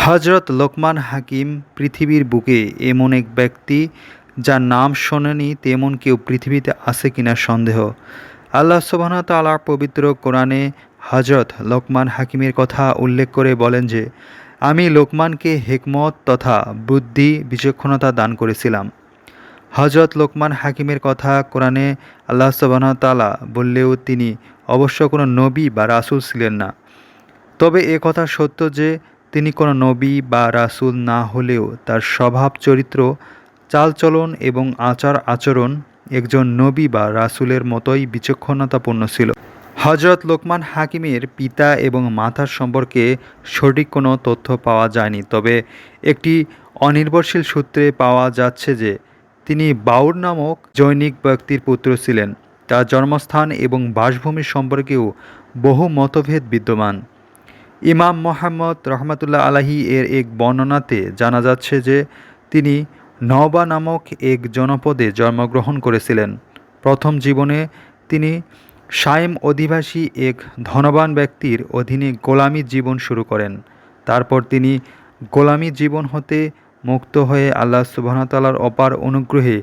হজরত লোকমান হাকিম পৃথিবীর বুকে এমন এক ব্যক্তি যার নাম শোনেনি তেমন কেউ পৃথিবীতে আছে কিনা সন্দেহ। আল্লাহ সুবহানাহু ওয়া তাআলা পবিত্র কোরআনে হজরত লোকমান হাকিমের কথা উল্লেখ করে বলেন যে, আমি লোকমানকে হিকমত তথা বুদ্ধি বিচক্ষণতা দান করেছিলাম। হজরত লোকমান হাকিমের কথা কোরআনে আল্লাহ সুবহানাহু ওয়া তাআলা বললেও তিনি অবশ্য কোনো নবী বা রাসূল ছিলেন না। তবে এ কথা সত্য যে তিনি কোনো নবী বা রাসূল না হলেও তার স্বভাব চরিত্র, চালচলন এবং আচার আচরণ একজন নবী বা রাসূলের মতোই বিচক্ষণতাপূর্ণ ছিল। হজরত লোকমান হাকিমের পিতা এবং মাতার সম্পর্কে সঠিক কোনো তথ্য পাওয়া যায়নি, তবে একটি অনির্ভরশীল সূত্রে পাওয়া যাচ্ছে যে তিনি বাউর নামক জনৈক ব্যক্তির পুত্র ছিলেন। তার জন্মস্থান এবং বাসভূমি সম্পর্কেও বহু মতভেদ বিদ্যমান। ইমাম মুহাম্মদ রহমতুল্লাহ আলাইহি এর এক বর্ণনাতে জানা যাচ্ছে যে তিনি নওবা নামক এক জনপদে জন্মগ্রহণ করেছিলেন। প্রথম জীবনে তিনি শাইম অধিবাসী এক ধনবান ব্যক্তির অধীনে গোলামী জীবন শুরু করেন। তারপর তিনি গোলামী জীবন হতে মুক্ত হয়ে আল্লাহ সুবহানাহু ওয়া তাআলার অপার অনুগ্রহে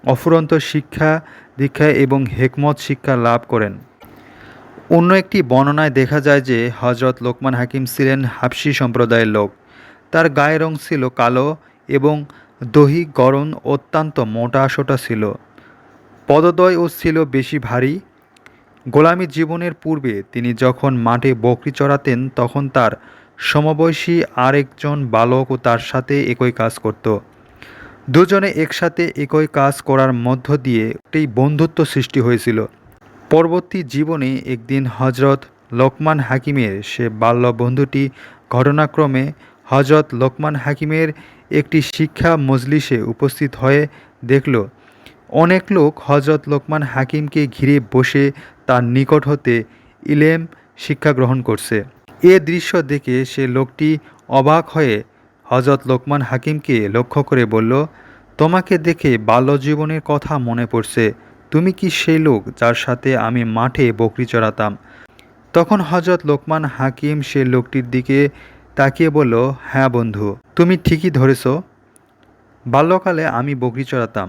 অফুরন্ত শিক্ষা দীক্ষা এবং হিকমত শিক্ষা লাভ করেন। অন্য একটি বর্ণনায় দেখা যায় যে হজরত লোকমান হাকিম ছিলেন হাবশী সম্প্রদায়ের লোক। তার গায়ের রং ছিল কালো এবং দৈহিক গড়ন অত্যন্ত মোটাসোটা ছিল। পদদ্বয়ও ছিল বেশি ভারী। গোলামী জীবনের পূর্বে তিনি যখন মাঠে বকরি চড়াতেন তখন তার সমবয়সী আরেকজন বালকও তার সাথে একই কাজ করত। দুজনে একসাথে একই কাজ করার মধ্য দিয়ে একটি বন্ধুত্ব সৃষ্টি হয়েছিল। পরবর্তী জীবনে একদিন হজরত লোকমান হাকিমের সে বাল্য বন্ধুটি ঘটনাক্রমে হজরত লোকমান হাকিমের একটি শিক্ষা মজলিসে উপস্থিত হয়ে দেখল অনেক লোক হজরত লোকমান হাকিমকে ঘিরে বসে তার নিকট হতে ইলম শিক্ষা গ্রহণ করছে। এ দৃশ্য দেখে সে লোকটি অবাক হয়ে হজরত লোকমান হাকিমকে লক্ষ্য করে বলল, তোমাকে দেখে বাল্যজীবনের কথা মনে পড়ছে। তুমি কি সেই লোক যার সাথে আমি মাঠে বকরি চড়াতাম? তখন হজরত লোকমান হাকিম সে লোকটির দিকে তাকিয়ে বলল, হ্যাঁ বন্ধু, তুমি ঠিকই ধরেছ, বাল্যকালে আমি বকরি চড়াতাম।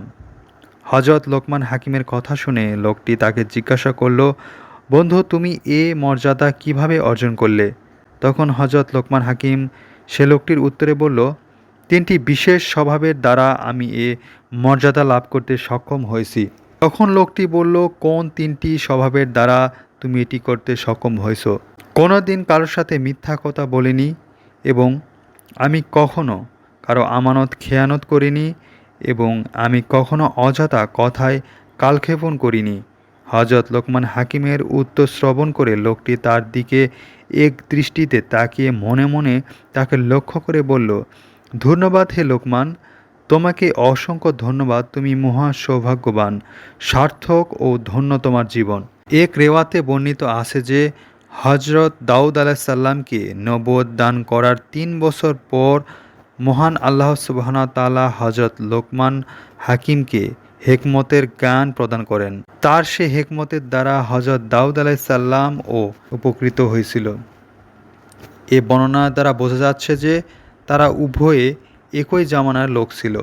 হজরত লোকমান হাকিমের কথা শুনে লোকটি তাকে জিজ্ঞাসা করল, বন্ধু, তুমি এ মর্যাদা কিভাবে অর্জন করলে? তখন হজরত লোকমান হাকিম সে লোকটির উত্তরে বলল, তিনটি বিশেষ স্বভাবের দ্বারা আমি এ মর্যাদা লাভ করতে সক্ষম হয়েছি। তখন লোকটি বলল, কোন তিনটি স্বভাবের দ্বারা তুমি এটি করতে সক্ষম হয়েছ? কোনো দিন কারোর সাথে মিথ্যা কথা বলিনি এবং আমি কখনো কারো আমানত খেয়ানত করিনি এবং আমি কখনো অযথা কথায় কালক্ষেপণ করিনি। হজরত লোকমান হাকিমের উত্তর শ্রবণ করে লোকটি তার দিকে এক দৃষ্টিতে তাকিয়ে মনে মনে তাকে লক্ষ্য করে বলল, ধন্যবাদ হে লোকমান, তোমাকে অসংখ্য ধন্যবাদ, তুমি মহা সৌভাগ্যবান, সার্থক ও ধন্য তোমার জীবন। এক রেওয়াতে বর্ণিত আছে যে হজরত দাউদ আলাইসাল্লামকে নবুয়ত দান করার ৩ বছর পর মহান আল্লাহ সুবহানাহু ওয়া তাআলা হজরত লোকমান হাকিমকে হিকমতের জ্ঞান প্রদান করেন। তার সে হিকমতের দ্বারা হজরত দাউদ আলাইসাল্লাম ও উপকৃত হয়েছিল। এ বর্ণনা দ্বারা বোঝা যাচ্ছে যে তারা উভয়ে একই জামানার লোক ছিল।